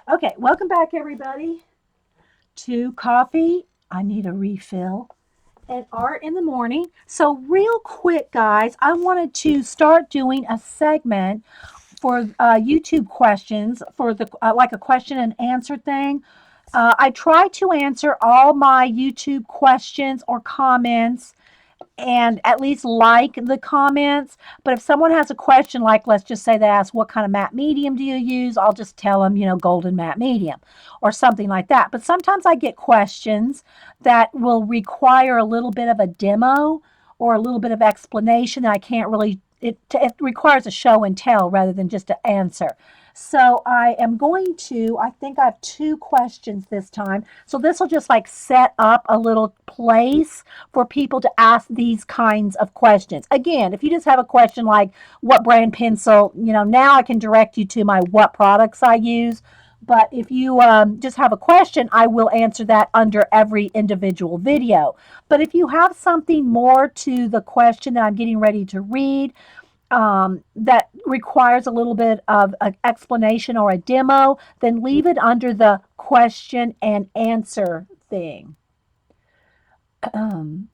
Okay, welcome back, everybody, to Coffee. I need a refill and Art in the Morning. So, real quick, guys, I wanted to start doing a segment for YouTube questions for the like a question and answer thing. I try to answer all my YouTube questions or comments and at least like the comments. But if someone has a question, like let's just say they ask, what kind of matte medium do you use? I'll just tell them, golden matte medium or something like that. But sometimes I get questions that will require a little bit of a demo or a little bit of explanation that I can't really, it requires a show and tell rather than just an answer. So I am going to, I think I have two questions this time. So this will just like set up a little place for people to ask these kinds of questions. Again, if you just have a question like what brand pencil, now I can direct you to my what products I use. But if you just have a question, I will answer that under every individual video. But if you have something more to the question that I'm getting ready to read, that requires a little bit of an explanation or a demo, then leave it under the question and answer thing. Um,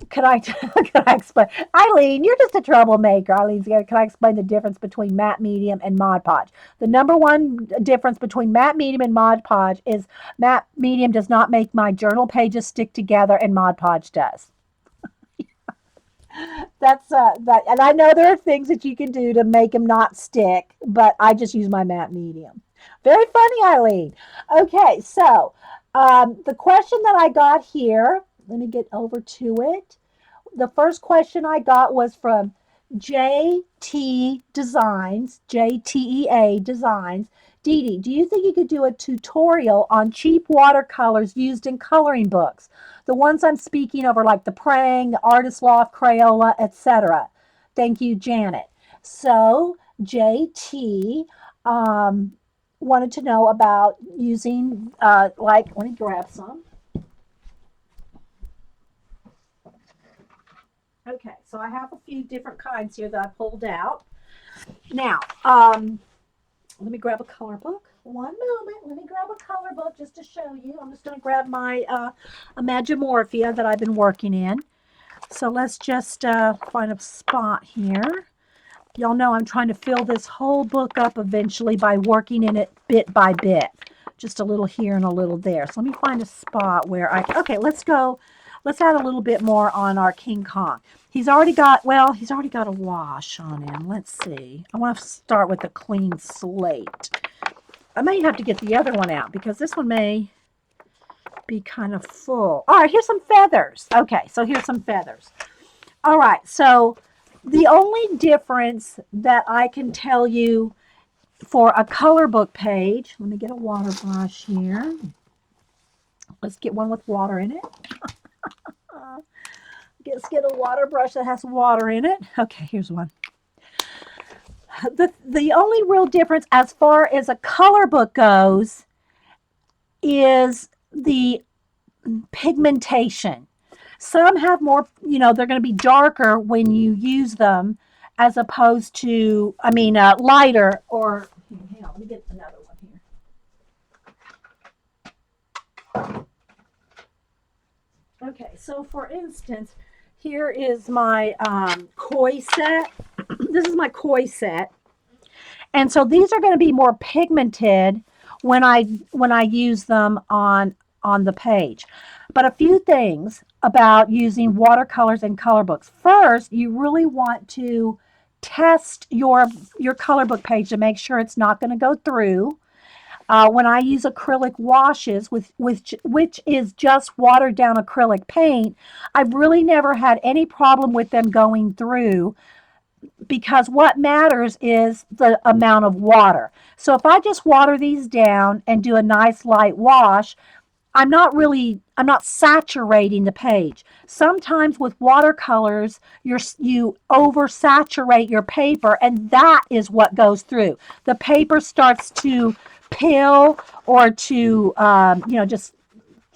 can I can I explain? Eileen, you're just a troublemaker. Eileen, can I explain the difference between matte medium and Mod Podge? The number one difference between matte medium and Mod Podge is matte medium does not make my journal pages stick together, and Mod Podge does. That's that, and I know there are things that you can do to make them not stick, but I just use my matte medium. Very funny, Eileen. Okay, so the question that I got here, let me get over to it. The first question I got was from JT Designs, JTEA Designs. Dede, do you think you could do a tutorial on cheap watercolors used in coloring books? The ones I'm speaking of are like the Prang, the Artist Loft, Crayola, etc. Thank you, Janet. So, JT wanted to know about using, let me grab some. Okay, so I have a few different kinds here that I pulled out. Now, let me grab a color book. One moment. Let me grab a color book just to show you. I'm just going to grab my Imagimorphia that I've been working in. So let's just find a spot here. Y'all know I'm trying to fill this whole book up eventually by working in it bit by bit. Just a little here and a little there. So let me find a spot where okay, let's go. Let's add a little bit more on our King Kong. He's already got a wash on him. Let's see. I want to start with a clean slate. I may have to get the other one out because this one may be kind of full. All right, here's some feathers. Okay, so here's some feathers. All right, so the only difference that I can tell you for a color book page, let me get a water brush here. Let's get one with water in it. Let's get a water brush that has water in it. Okay, here's one. The only real difference as far as a color book goes is the pigmentation. Some have more, they're going to be darker when you use them as opposed to, lighter or, hang on, let me get another one here. Okay, so for instance, here is my koi set. This is my koi set. And so these are going to be more pigmented when I use them on the page. But a few things about using watercolors and color books. First, you really want to test your color book page to make sure it's not going to go through. When I use acrylic washes, which is just watered down acrylic paint, I've really never had any problem with them going through because what matters is the amount of water. So if I just water these down and do a nice light wash, I'm not saturating the page. Sometimes with watercolors, you oversaturate your paper and that is what goes through. The paper starts to pill or to just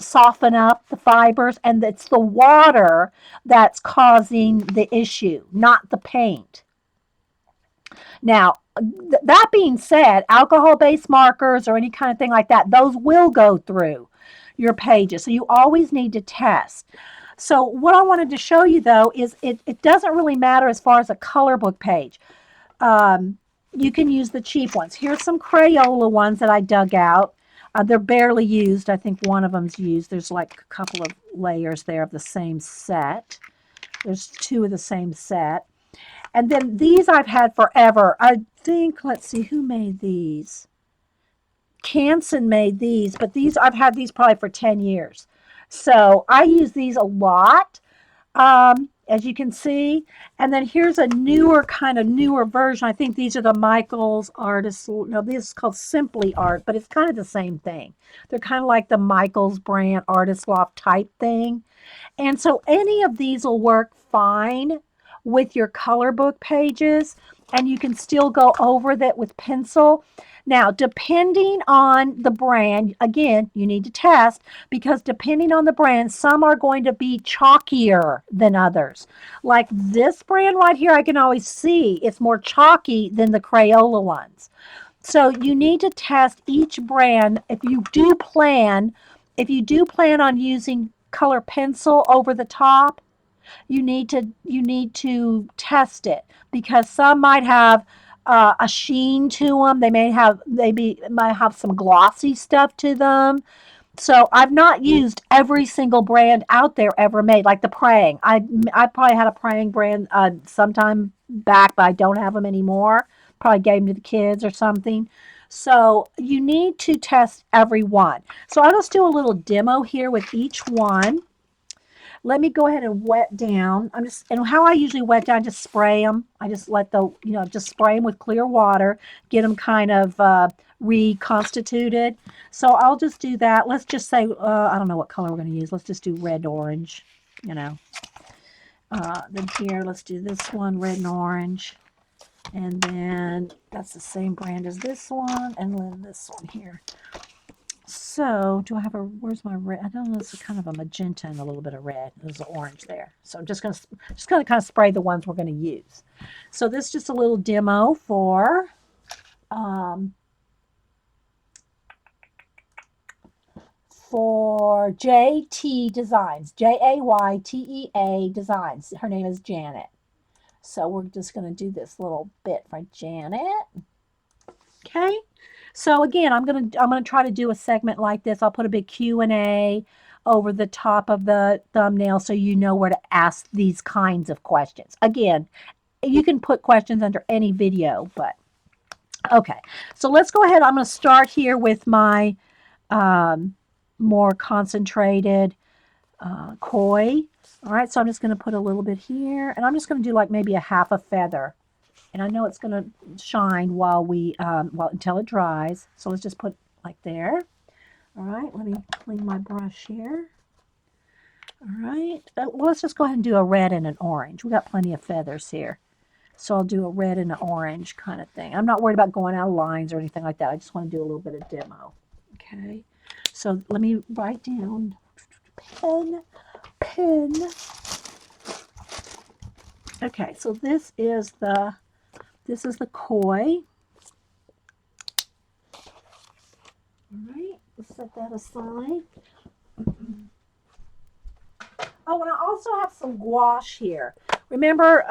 soften up the fibers, and it's the water that's causing the issue, not the paint. Now, that being said, alcohol-based markers or any kind of thing like that, those will go through your pages. So you always need to test. So what I wanted to show you though is it doesn't really matter as far as a color book page. Um, you can use the cheap ones. Here's some Crayola ones that I dug out. They're barely used. I think one of them's used. There's like a couple of layers there of the same set. There's two of the same set. And then these I've had forever. I think, let's see, who made these? Canson made these, but these I've had these probably for 10 years. So I use these a lot, as you can see. And then here's a newer version. I think these are the Michaels Artist. No, this is called Simply Art, but it's kind of the same thing. They're kind of like the Michaels brand Artist Loft type thing. And so any of these will work fine with your color book pages, and you can still go over that with pencil. Now, depending on the brand, again, you need to test because depending on the brand, some are going to be chalkier than others. Like this brand right here, I can always see it's more chalky than the Crayola ones. So you need to test each brand. If you do plan on using color pencil over the top, you need to test it because some might have a sheen to them. Might have some glossy stuff to them. So I've not used every single brand out there ever made, like the Praying. I probably had a Praying brand sometime back, but I don't have them anymore. Probably gave them to the kids or something. So you need to test every one. So I'll just do a little demo here with each one. Let me go ahead and wet down. And how I usually wet down, just spray them. I just just spray them with clear water, get them kind of reconstituted. So I'll just do that. Let's just say, I don't know what color we're going to use. Let's just do red, orange, you know. Then here, let's do this one, red and orange. And then that's the same brand as this one. And then this one here. So do I have where's my red? I don't know, this is kind of a magenta and a little bit of red. There's an orange there. So I'm just going to kind of spray the ones we're going to use. So this is just a little demo for JT Designs, Jaytea Designs. Her name is Janet. So we're just going to do this little bit for Janet. Okay. So again, I'm gonna try to do a segment like this. I'll put a big Q&A over the top of the thumbnail so you know where to ask these kinds of questions. Again, you can put questions under any video, but okay. So let's go ahead. I'm going to start here with my more concentrated koi. All right, so I'm just going to put a little bit here, and I'm just going to do like maybe a half a feather. And I know it's going to shine until it dries. So let's just put like there. All right, let me clean my brush here. All right, well, let's just go ahead and do a red and an orange. We got plenty of feathers here. So I'll do a red and an orange kind of thing. I'm not worried about going out of lines or anything like that. I just want to do a little bit of demo. Okay, so let me write down pen. Okay, so this is the koi. All right, let's set that aside. Oh, and I also have some gouache here. Remember,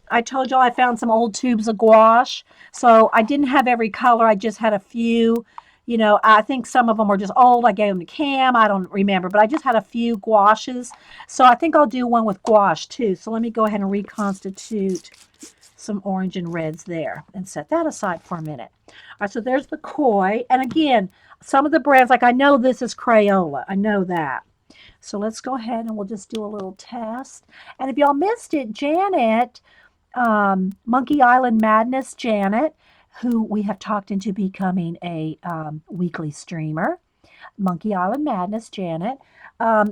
I told y'all I found some old tubes of gouache. So I didn't have every color. I just had a few. You know, I think some of them were just old. I gave them to Cam. I don't remember, but I just had a few gouaches. So I think I'll do one with gouache too. So let me go ahead and reconstitute some orange and reds there and set that aside for a minute. All right, so there's the koi. And again, some of the brands, like I know this is Crayola. I know that. So let's go ahead and we'll just do a little test. And if y'all missed it, Janet, Monkey Island Madness Janet, who we have talked into becoming a weekly streamer, Monkey Island Madness Janet,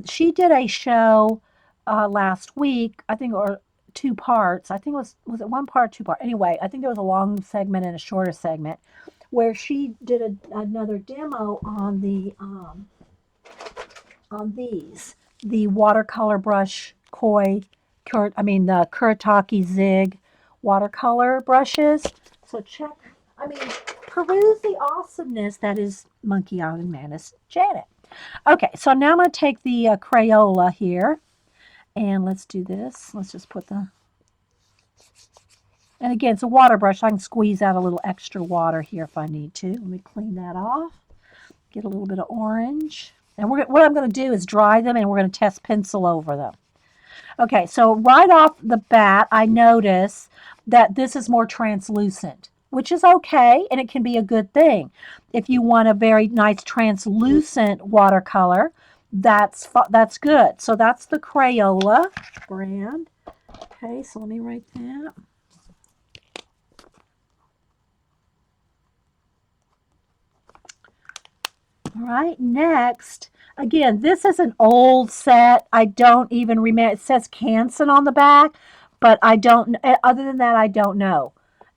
she did a show last week, I think, or 2 parts. I think was it 1 part, 2 part? Anyway, I think there was a long segment and a shorter segment where she did another demo on the watercolor brush the Kuretake Zig watercolor brushes. So So peruse the awesomeness that is Monkey Island Madness Janet. Okay, so now I'm going to take the Crayola here, and let's do this. Let's just put the, and again, it's a water brush. I can squeeze out a little extra water here if I need to. Let me clean that off. Get a little bit of orange. And what I'm going to do is dry them, and we're going to test pencil over them. Okay, so right off the bat, I notice that this is more translucent, which is okay, and it can be a good thing. If you want a very nice translucent watercolor, that's good. So that's the Crayola brand. Okay, so let me write that. All right, next, again, this is an old set. I don't even remember. It says Canson on the back, but I don't, other than that, I don't know.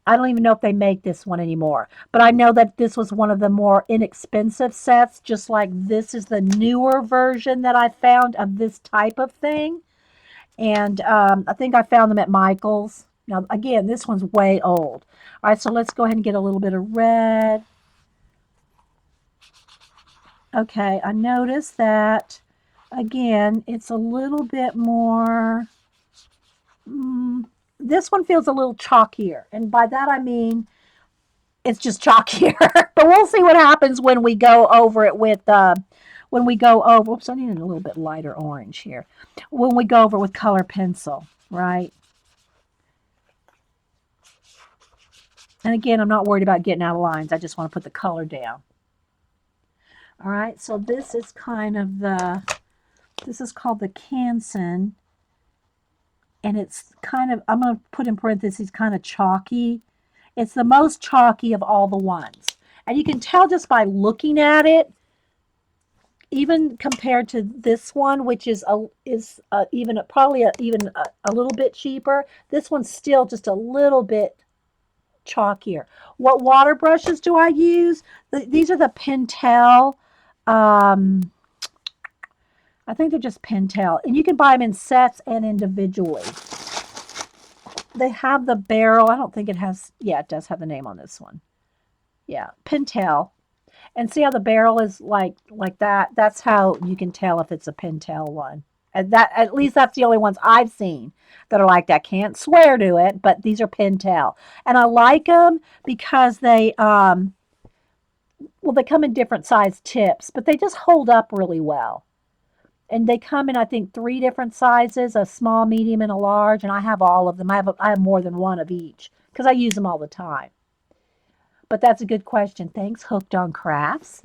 I don't even know if they make this one anymore. But I know that this was one of the more inexpensive sets, just like this is the newer version that I found of this type of thing. And I think I found them at Michael's. Now, again, this one's way old. All right, so let's go ahead and get a little bit of red. Okay, I noticed that, again, it's a little bit more, this one feels a little chalkier. And by that I mean it's just chalkier. But we'll see what happens when we go over it with, oops, I need a little bit lighter orange here. When we go over with color pencil, right? And again, I'm not worried about getting out of lines. I just want to put the color down. All right, so this is kind of this is called the Canson, and it's kind of, I'm going to put in parentheses, kind of chalky. It's the most chalky of all the ones. And you can tell just by looking at it, even compared to this one, which is even probably even a little bit cheaper, this one's still just a little bit chalkier. What water brushes do I use? These are the Pentel. I think they're just Pentel, and you can buy them in sets and individually. They have the barrel. I don't think it has, yeah, it does have the name on this one. Yeah, Pentel. And see how the barrel is like that? That's how you can tell if it's a Pentel one. And that, at least that's the only ones I've seen that are like that. Can't swear to it, but these are Pentel. And I like them because they they come in different size tips, but they just hold up really well. And they come in, I think, 3 different sizes, a small, medium, and a large. And I have all of them. I have more than one of each because I use them all the time. But that's a good question. Thanks, Hooked on Crafts.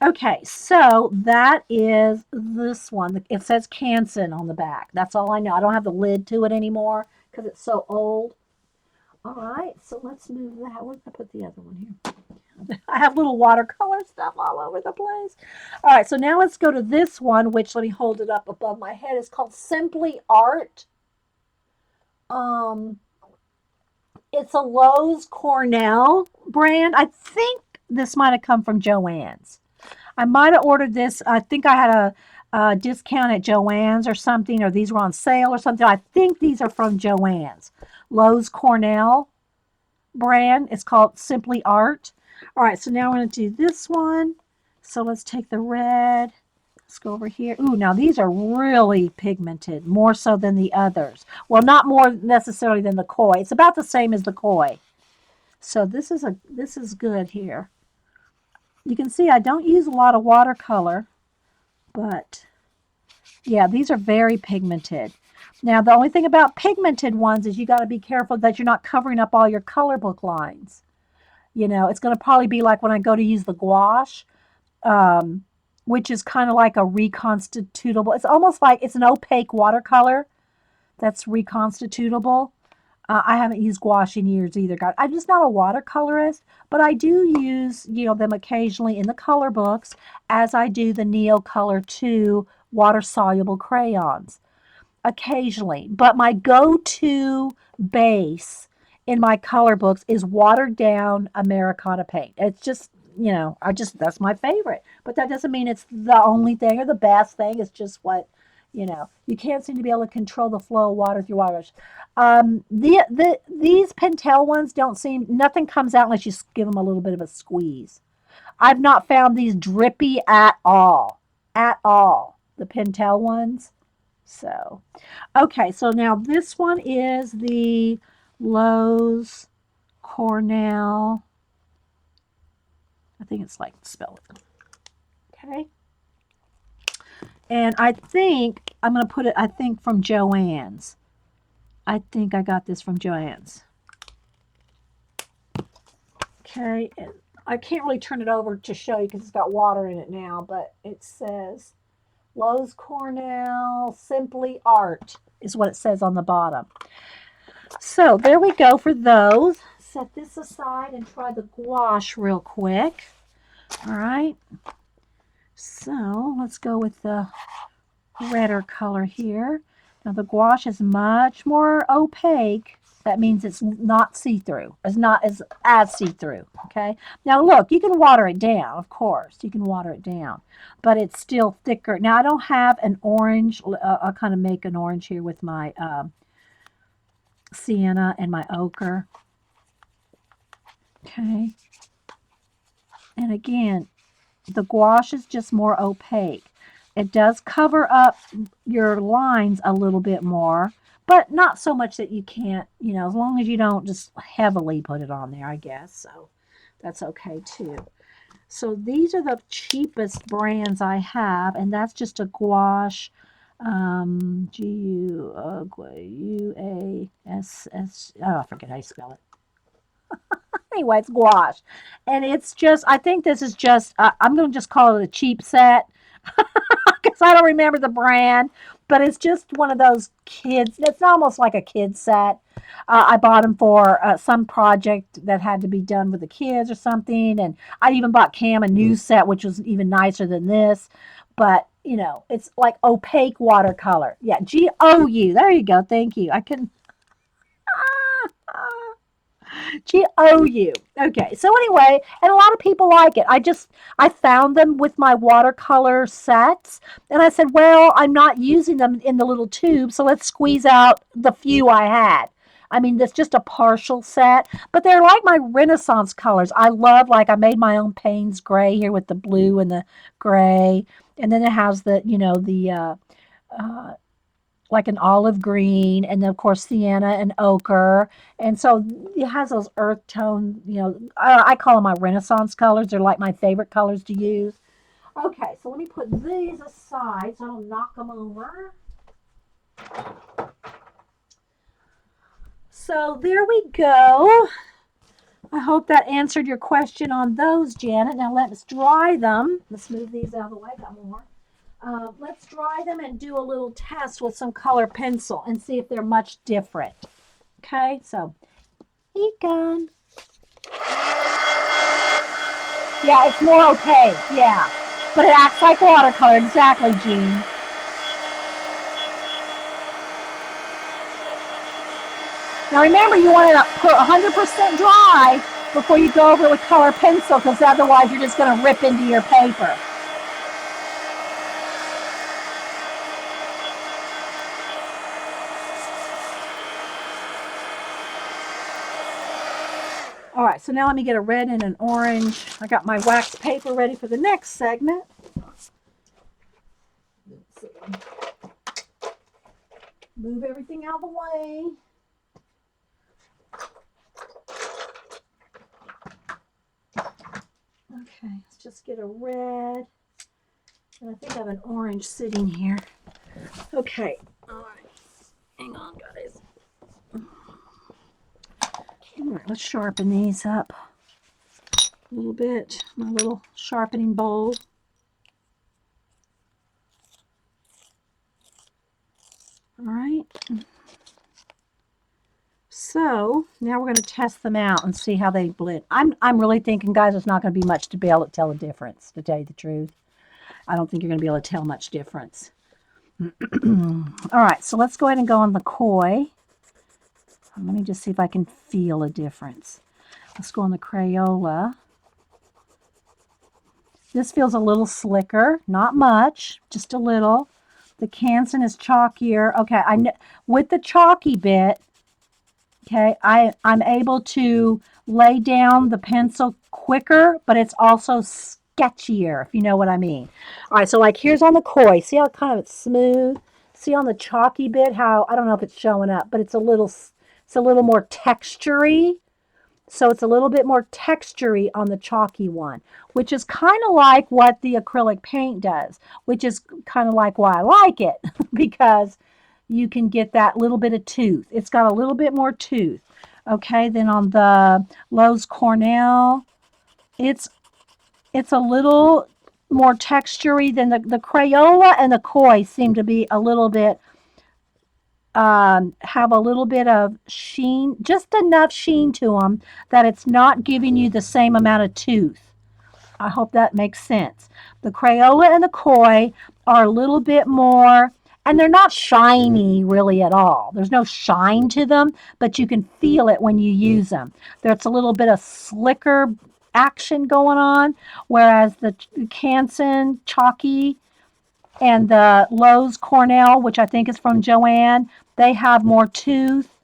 Okay, so that is this one. It says Canson on the back. That's all I know. I don't have the lid to it anymore because it's so old. All right, so let's move that. Where did I put the other one here? I have little watercolor stuff all over the place. All right, so now let's go to this one, which, let me hold it up above my head. It's called Simply Art. It's a Lowe's Cornell brand. I think this might have come from Joann's. I might have ordered this. I think I had a discount at Joann's or something, or these were on sale or something. I think these are from Joann's. Lowe's Cornell brand. It's called Simply Art. All right, so now we're going to do this one. So let's take the red. Let's go over here. Ooh, now these are really pigmented, more so than the others. Well, not more necessarily than the koi. It's about the same as the koi. So this is good here. You can see I don't use a lot of watercolor, but yeah, these are very pigmented. Now, the only thing about pigmented ones is you got to be careful that you're not covering up all your color book lines. You know, it's going to probably be like when I go to use the gouache, which is kind of like a reconstitutable. It's almost like it's an opaque watercolor that's reconstitutable. I haven't used gouache in years either. God, I'm just not a watercolorist, but I do use, them occasionally in the color books as I do the Neo Color 2 water-soluble crayons. Occasionally. But my go-to base in my color books is watered down Americana paint. It's just, that's my favorite. But that doesn't mean it's the only thing or the best thing. It's just what You know, you can't seem to be able to control the flow of water through water brush. These Pentel ones don't seem, nothing comes out unless you give them a little bit of a squeeze. I've not found these drippy at all, the Pentel ones. So, okay, so now this one is the Lowe's Cornell. I think it's like spell it. Okay. And I think I'm going to put it, I think from Joann's. I think I got this from Joann's. Okay. And I can't really turn it over to show you because it's got water in it now, but it says Lowe's Cornell Simply Art is what it says on the bottom. So there we go for those. Set this aside and try the gouache real quick. All right. So let's go with the redder color here. Now the gouache is much more opaque. That means it's not see-through. It's not as see-through. Okay. Now look, you can water it down, of course. You can water it down, but it's still thicker. Now I don't have an orange. I'll kind of make an orange here with my sienna and my ochre. Okay. And again, the gouache is just more opaque. It does cover up your lines a little bit more, but not so much that you can't, you know, as long as you don't just heavily put it on there, I guess. So that's okay too. So these are the cheapest brands I have, and that's just a gouache, G-U-A-S-S, oh, I forget how you spell it. Anyway, it's gouache. And it's just, I think this is just, I'm going to just call it a cheap set because I don't remember the brand, but it's just one of those kids. It's almost like a kid set. I bought them for some project that had to be done with the kids or something. And I even bought Cam a new set, which was even nicer than this. But, you know, it's like opaque watercolor. Yeah, G-O-U. There you go. Thank you. I couldn't. G-O-U. Okay, so anyway, and a lot of people like it. I found them with my watercolor sets, and I said, well, I'm not using them in the little tube, so let's squeeze out the few I had. I mean, that's just a partial set, but they're like my Renaissance colors. I love, like, I made my own Payne's gray here with the blue and the gray, and then it has the, you know, the, like an olive green, and then of course sienna and ochre, and so it has those earth tone. You know, I call them my Renaissance colors. They're like my favorite colors to use. Okay, so let me put these aside so I don't knock them over. So there we go. I hope that answered your question on those, Janet. Now let's dry them. Let's move these out of the way. Got more. Let's dry them and do a little test with some color pencil and see if they're much different. Okay, so heat gun. Yeah, it's more opaque, yeah. But it acts like watercolor, exactly, Jean. Now remember, you want to put 100% dry before you go over with color pencil, because otherwise you're just going to rip into your paper. All right, so now let me get a red and an orange. I got my wax paper ready for the next segment. Let's see. Move everything out of the way. Okay, let's just get a red. And I think I have an orange sitting here. Okay, all right. Hang on, guys. All right, let's sharpen these up a little bit. My little sharpening bowl. All right. So now we're going to test them out and see how they blend. I'm really thinking, guys, there's not going to be much to be able to tell the difference, to tell you the truth. I don't think you're going to be able to tell much difference. All right, so let's go ahead and go on the koi. Let me just see if I can feel a difference. Let's go on the Crayola. This feels a little slicker, not much, just a little. The Canson is chalkier. Okay, with the chalky bit, okay, I'm able to lay down the pencil quicker, but it's also sketchier, if you know what I mean. All right, so like here's on the koi. See how kind of it's smooth? See on the chalky bit how, I don't know if it's showing up, but it's a little more textury. So it's a little bit more textury on the chalky one, which is kind of like what the acrylic paint does, which is kind of like why I like it because you can get that little bit of tooth. It's got a little bit more tooth. Okay, then on the Lowe's Cornell, it's it's a little more textury than the Crayola and the Koi seem to be a little bit have a little bit of sheen, just enough sheen to them that it's not giving you the same amount of tooth. I hope that makes sense. The Crayola and the Koi are a little bit more, and they're not shiny really at all. There's no shine to them, but you can feel it when you use them. There's a little bit of slicker action going on, whereas the Canson Chalky and the Lowe's Cornell, which I think is from Joanne, they have more tooth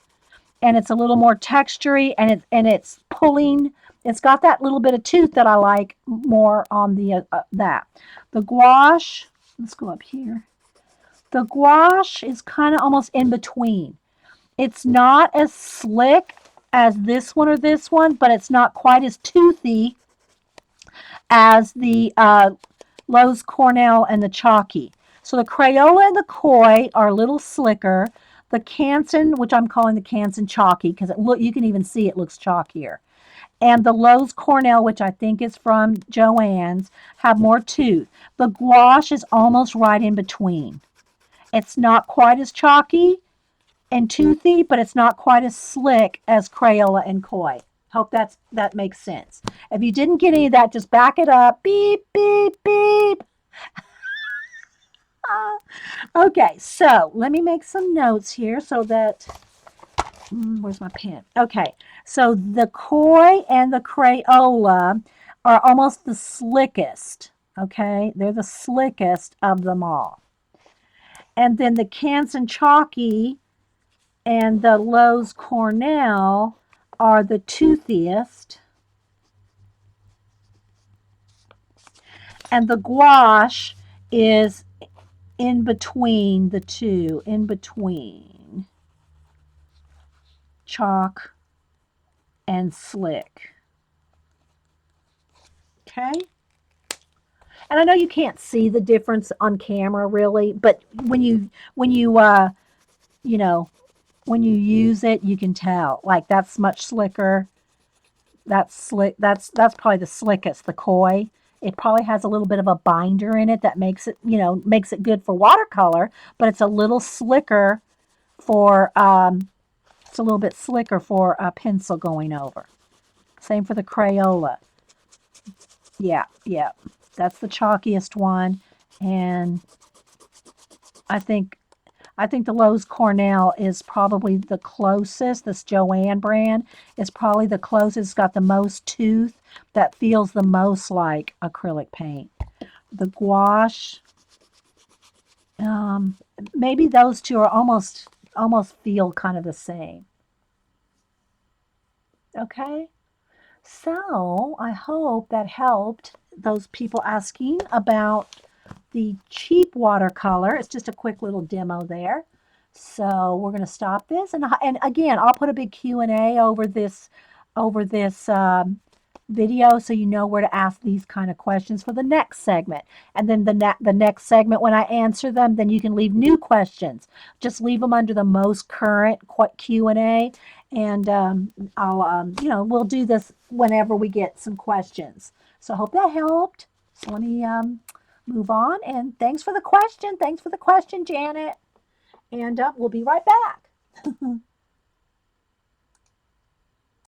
and it's a little more textury and it's pulling. It's got that little bit of tooth that I like more on the that. The gouache, let's go up here. The gouache is kind of almost in between. It's not as slick as this one or this one, but it's not quite as toothy as the Lowe's Cornell and the Chalky. So the Crayola and the Koi are a little slicker. The Canson, which I'm calling the Canson Chalky, because you can even see it looks chalkier. And the Lowe's Cornell, which I think is from Joann's, have more tooth. The gouache is almost right in between. It's not quite as chalky and toothy, but it's not quite as slick as Crayola and Koi. Hope that makes sense. If you didn't get any of that, just back it up. Beep, beep, beep. Okay, so let me make some notes here so that, where's my pen? Okay, so the Koi and the Crayola are almost the slickest. Okay, they're the slickest of them all. And then the Canson Chalky and the Lowe's Cornell are the toothiest. And the gouache is in between the two, in between chalk and slick. Okay? And I know you can't see the difference on camera really, but when you you know, when you use it, you can tell. Like that's much slicker. That's slick. That's probably the slickest, the Koi. It probably has a little bit of a binder in it that makes it, makes it good for watercolor, but it's a little slicker for it's a little bit slicker for a pencil going over. Same for the Crayola. Yeah, yeah. That's the chalkiest one, and I think the Lowe's Cornell is probably the closest. This Joanne brand is probably the closest. It's got the most tooth that feels the most like acrylic paint. The gouache, maybe those two are almost feel kind of the same. Okay, so I hope that helped those people asking about the cheap watercolor. It's just a quick little demo there. So we're going to stop this, and again, I'll put a big Q&A over this video so you know where to ask these kind of questions for the next segment. And then the next segment, when I answer them, then you can leave new questions. Just leave them under the most current Q&A, and we'll do this whenever we get some questions. So I hope that helped. So let me move on, and thanks for the question. Thanks for the question, Janet. And we'll be right back.